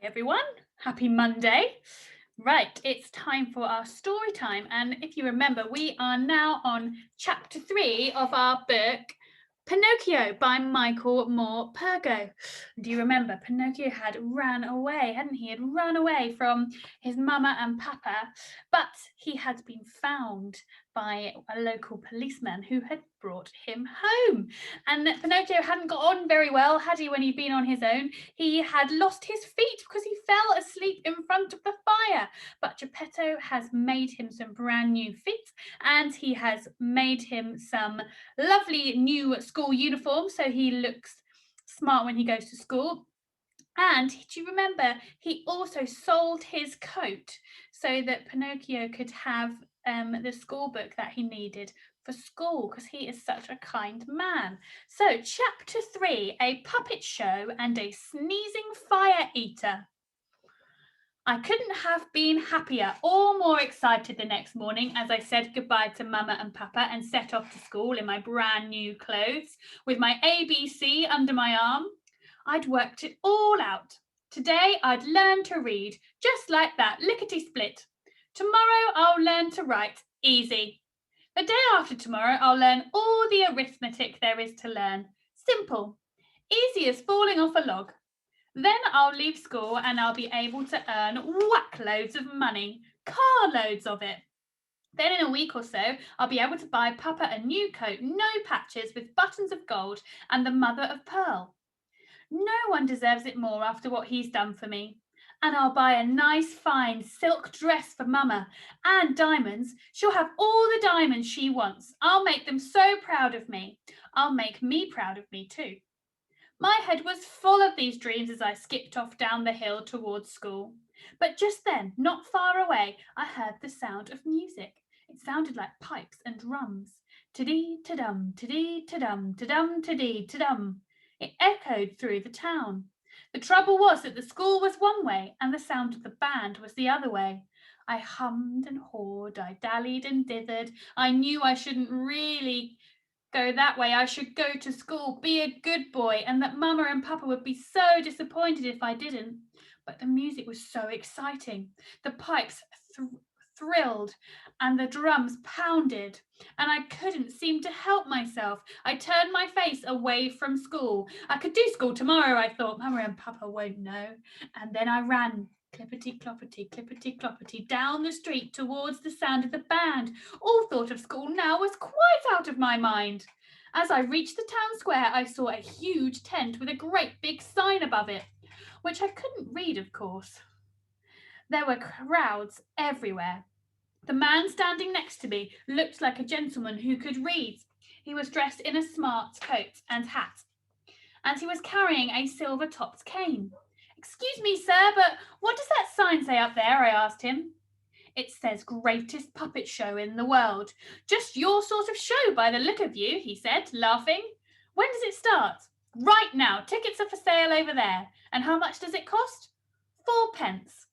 Everyone, happy Monday. Right, it's time for our story time. And if you remember, we are now on chapter 3 of our book, Pinocchio by Michael Moore Pergo. Do you remember? Pinocchio had ran away, hadn't he? He had run away from his mama and papa, but he had been found by a local policeman who had brought him home. And Pinocchio hadn't got on very well, had he, when he'd been on his own? He had lost his feet because he fell asleep in front of the fire. But Geppetto has made him some brand new feet, and he has made him some lovely new school uniform so he looks smart when he goes to school. And do you remember, he also sold his coat so that Pinocchio could have the school book that he needed for school because he is such a kind man. So, chapter 3, a puppet show and a sneezing fire eater. I couldn't have been happier or more excited the next morning as I said goodbye to Mama and Papa and set off to school in my brand new clothes with my ABC under my arm. I'd worked it all out. Today I'd learn to read, just like that, lickety-split. Tomorrow I'll learn to write, easy. The day after tomorrow I'll learn all the arithmetic there is to learn, simple, easy as falling off a log. Then I'll leave school and I'll be able to earn whack loads of money, carloads of it. Then in a week or so, I'll be able to buy Papa a new coat, no patches, with buttons of gold and the mother of pearl. No one deserves it more after what he's done for me. And I'll buy a nice fine silk dress for Mama and diamonds. She'll have all the diamonds she wants. I'll make them so proud of me. I'll make me proud of me too. My head was full of these dreams as I skipped off down the hill towards school. But just then, not far away, I heard the sound of music. It sounded like pipes and drums. Tiddy ta-dum, tiddy ta-dum, ta-dum, tiddy ta-dum. It echoed through the town. The trouble was that the school was one way and the sound of the band was the other way. I hummed and hawed, I dallied and dithered. I knew I shouldn't really go that way. I should go to school, be a good boy, and that Mama and Papa would be so disappointed if I didn't. But the music was so exciting. The pipes thrilled and the drums pounded, and I couldn't seem to help myself. I turned my face away from school. I could do school tomorrow, I thought. Mama and Papa won't know. And then I ran clippity cloppity down the street towards the sound of the band. All thought of school now was quite out of my mind. As I reached the town square, I saw a huge tent with a great big sign above it, which I couldn't read, of course. There were crowds everywhere. The man standing next to me looked like a gentleman who could read. He was dressed in a smart coat and hat, and he was carrying a silver-topped cane. "Excuse me, sir, but what does that sign say up there?" I asked him. "It says greatest puppet show in the world. Just your sort of show by the look of you," he said, laughing. "When does it start?" "Right now. Tickets are for sale over there." "And how much does it cost?" "4 pence."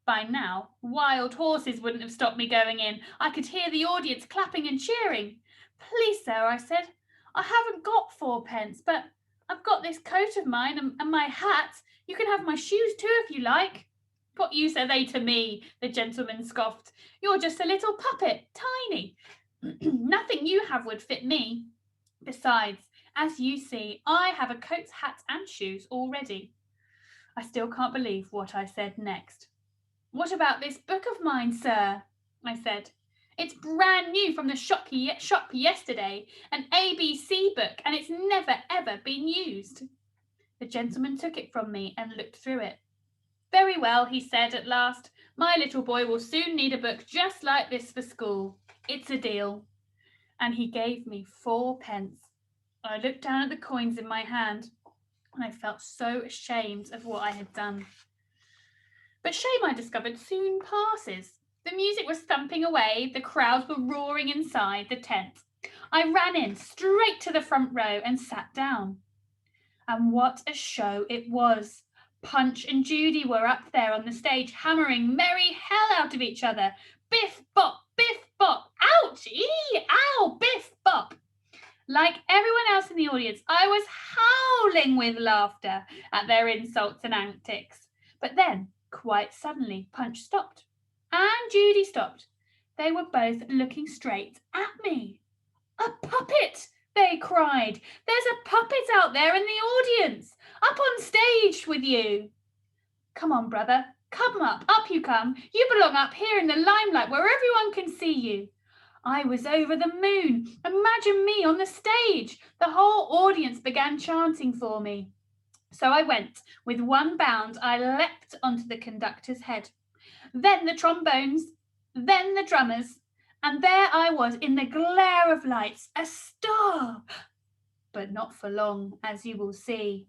By now, wild horses wouldn't have stopped me going in. I could hear the audience clapping and cheering. "Please, sir," I said, "I haven't got 4 pence, but I've got this coat of mine and my hat. You can have my shoes too if you like." "What use are they to me?" the gentleman scoffed. "You're just a little puppet, tiny. Nothing you have would fit me. Besides, as you see, I have a coat, hat, and shoes already." I still can't believe what I said next. "What about this book of mine, sir?" I said. "It's brand new from the shop yesterday, an ABC book, and it's never ever been used." The gentleman took it from me and looked through it. "Very well," he said at last. "My little boy will soon need a book just like this for school. It's a deal." And he gave me 4 pence. I looked down at the coins in my hand, and I felt so ashamed of what I had done. But shame, I discovered, soon passes. The music was thumping away, the crowds were roaring inside the tent. I ran in straight to the front row and sat down. And what a show it was! Punch and Judy were up there on the stage, hammering merry hell out of each other. Biff bop, biff bop, ouch, ee, ow, biff bop. Like everyone else in the audience, I was howling with laughter at their insults and antics. But then, quite suddenly, Punch stopped. And Judy stopped. They were both looking straight at me. "A puppet!" they cried. "There's a puppet out there in the audience, up on stage with you." "Come on, brother, come up you come. You belong up here in the limelight where everyone can see you." I was over the moon. Imagine me on the stage. The whole audience began chanting for me. So I went. With one bound, I leapt onto the conductor's head. Then the trombones, then the drummers, and there I was in the glare of lights, a star. But not for long, as you will see.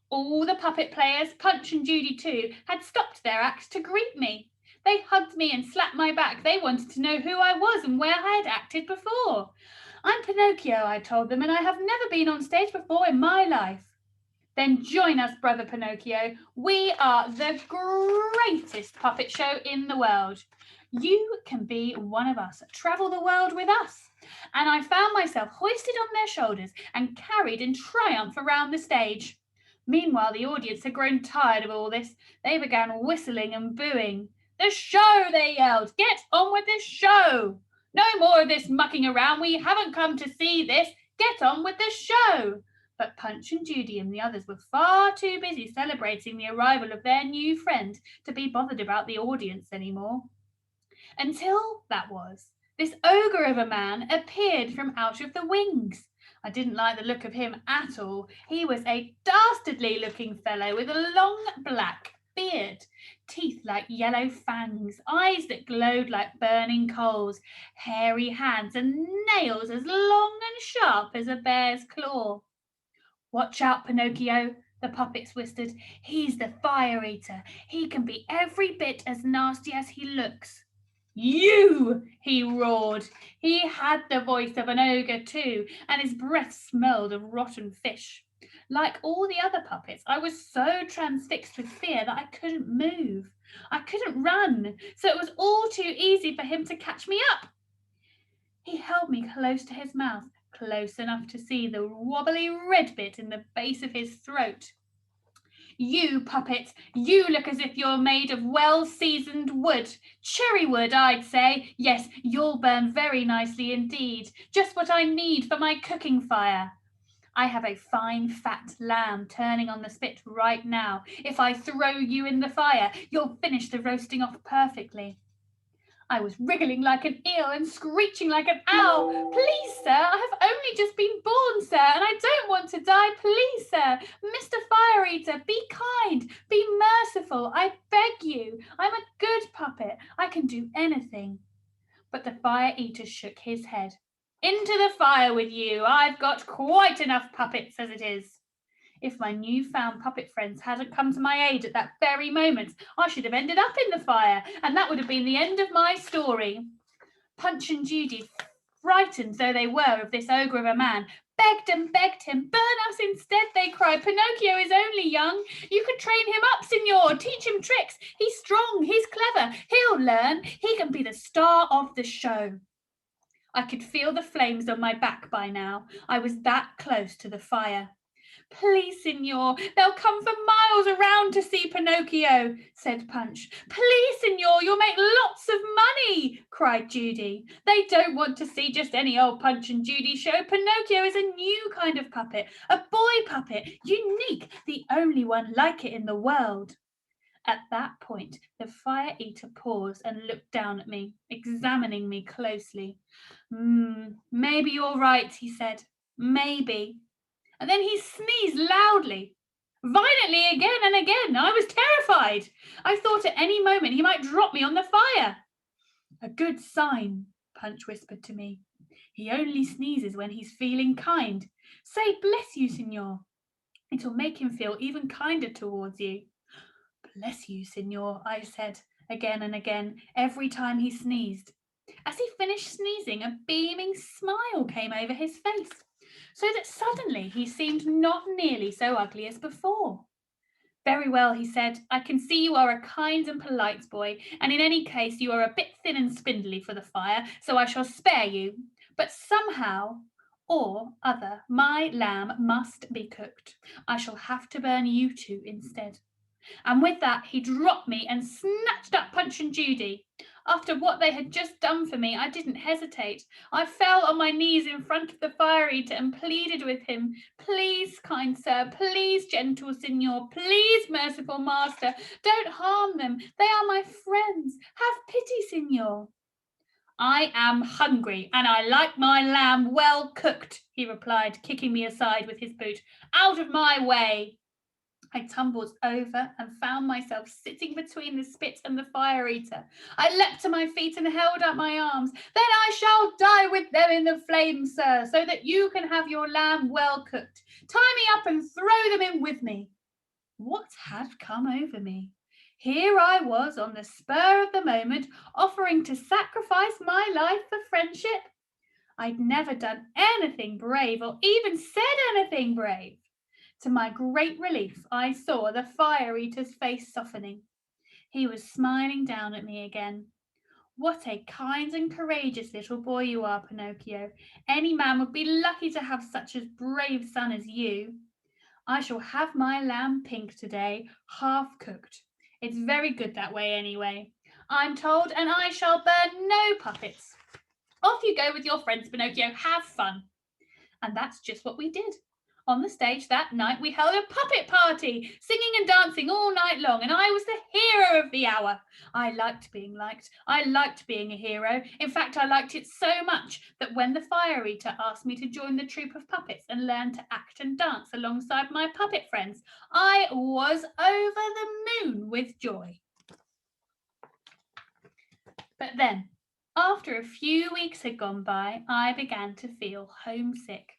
All the puppet players, Punch and Judy too, had stopped their acts to greet me. They hugged me and slapped my back. They wanted to know who I was and where I had acted before. "I'm Pinocchio," I told them, "and I have never been on stage before in my life." "Then join us, brother Pinocchio. We are the greatest puppet show in the world. You can be one of us. Travel the world with us." And I found myself hoisted on their shoulders and carried in triumph around the stage. Meanwhile, the audience had grown tired of all this. They began whistling and booing. "The show," they yelled. "Get on with the show. No more of this mucking around. We haven't come to see this. Get on with the show." But Punch and Judy and the others were far too busy celebrating the arrival of their new friend to be bothered about the audience anymore. Until this ogre of a man appeared from out of the wings. I didn't like the look of him at all. He was a dastardly looking fellow with a long black beard, teeth like yellow fangs, eyes that glowed like burning coals, hairy hands, and nails as long and sharp as a bear's claw. "Watch out, Pinocchio," the puppets whispered. "He's the fire eater. He can be every bit as nasty as he looks." "You!" he roared. He had the voice of an ogre too, and his breath smelled of rotten fish. Like all the other puppets, I was so transfixed with fear that I couldn't move. I couldn't run, so it was all too easy for him to catch me up. He held me close to his mouth, close enough to see the wobbly red bit in the base of his throat. "You, puppet, you look as if you're made of well-seasoned wood. Cherry wood, I'd say. Yes, you'll burn very nicely indeed. Just what I need for my cooking fire. I have a fine fat lamb turning on the spit right now. If I throw you in the fire, you'll finish the roasting off perfectly." I was wriggling like an eel and screeching like an owl. "Please, sir, I have only just been born, sir, and I don't want to die. Please, sir, Mr. Fire Eater, be kind, be merciful, I beg you. I'm a good puppet. I can do anything." But the Fire Eater shook his head. "Into the fire with you. I've got quite enough puppets as it is." If my newfound puppet friends hadn't come to my aid at that very moment, I should have ended up in the fire, and that would have been the end of my story. Punch and Judy, frightened though they were of this ogre of a man, begged and begged him. "Burn us instead," they cried. "Pinocchio is only young. You could train him up, signor. Teach him tricks. He's strong. He's clever. He'll learn. He can be the star of the show." I could feel the flames on my back by now. I was that close to the fire. "Please, signor, they'll come from miles around to see Pinocchio," said Punch. "Please, signor, you'll make lots of money," cried Judy. "They don't want to see just any old Punch and Judy show. Pinocchio is a new kind of puppet, a boy puppet, unique, the only one like it in the world." At that point, the Fire Eater paused and looked down at me, examining me closely. "Maybe you're right," he said. "Maybe." And then he sneezed loudly, violently again and again. I was terrified. I thought at any moment he might drop me on the fire. "A good sign," Punch whispered to me. "He only sneezes when he's feeling kind. Say 'bless you, signor.' It'll make him feel even kinder towards you." "Bless you, signor," I said again and again, every time he sneezed. As he finished sneezing, a beaming smile came over his face, so that suddenly he seemed not nearly so ugly as before. "Very well," he said. "I can see you are a kind and polite boy, and in any case you are a bit thin and spindly for the fire, so I shall spare you. But somehow or other my lamb must be cooked. I shall have to burn you two instead." And with that, he dropped me and snatched up Punch and Judy. After what they had just done for me, I didn't hesitate. I fell on my knees in front of the fire eater and pleaded with him, "Please, kind sir, please, gentle signor, please, merciful master, don't harm them. They are my friends. Have pity, signor." "I am hungry, and I like my lamb well cooked," he replied, kicking me aside with his boot. "Out of my way." I tumbled over and found myself sitting between the spit and the fire eater. I leapt to my feet and held up my arms. "Then I shall die with them in the flames, sir, so that you can have your lamb well cooked. Tie me up and throw them in with me." What had come over me? Here I was on the spur of the moment, offering to sacrifice my life for friendship. I'd never done anything brave or even said anything brave. To my great relief, I saw the fire eater's face softening. He was smiling down at me again. "What a kind and courageous little boy you are, Pinocchio. Any man would be lucky to have such a brave son as you. I shall have my lamb pink today, half cooked. It's very good that way anyway, I'm told, and I shall burn no puppets. Off you go with your friends, Pinocchio. Have fun." And that's just what we did. On the stage that night, we held a puppet party, singing and dancing all night long, and I was the hero of the hour. I liked being liked. I liked being a hero. In fact, I liked it so much that when the fire eater asked me to join the troupe of puppets and learn to act and dance alongside my puppet friends, I was over the moon with joy. But then, after a few weeks had gone by, I began to feel homesick.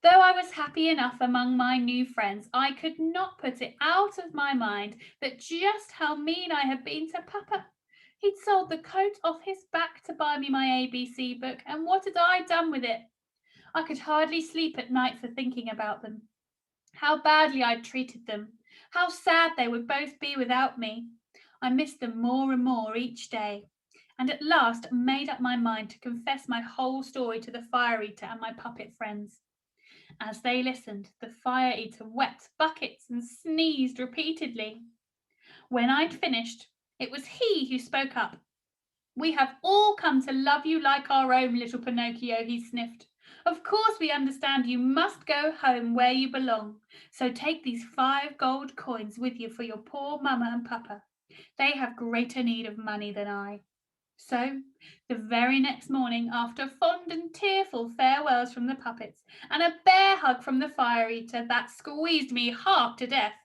Though I was happy enough among my new friends, I could not put it out of my mind that just how mean I had been to Papa. He'd sold the coat off his back to buy me my ABC book, and what had I done with it? I could hardly sleep at night for thinking about them. How badly I'd treated them. How sad they would both be without me. I missed them more and more each day, and at last made up my mind to confess my whole story to the fire eater and my puppet friends. As they listened, the fire eater wept buckets and sneezed repeatedly. When I'd finished, it was he who spoke up. "We have all come to love you like our own, little Pinocchio," he sniffed. "Of course we understand you must go home where you belong. So take these 5 gold coins with you for your poor mamma and papa. They have greater need of money than I." So, the very next morning, after fond and tearful farewells from the puppets and a bear hug from the fire eater that squeezed me half to death,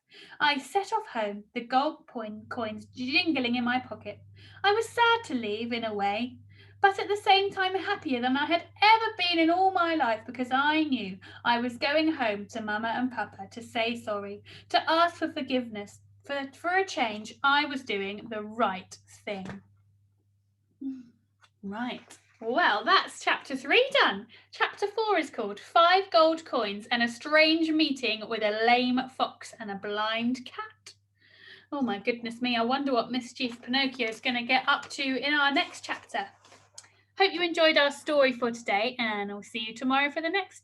I set off home, the gold coins jingling in my pocket. I was sad to leave, in a way, but at the same time happier than I had ever been in all my life, because I knew I was going home to Mamma and Papa to say sorry, to ask for forgiveness. For a change, I was doing the right thing. Right. Well, that's chapter 3 done. Chapter 4 is called 5 Gold Coins and a Strange Meeting with a Lame Fox and a Blind Cat. Oh my goodness me, I wonder what mischief Pinocchio is going to get up to in our next chapter. Hope you enjoyed our story for today, and I'll see you tomorrow for the next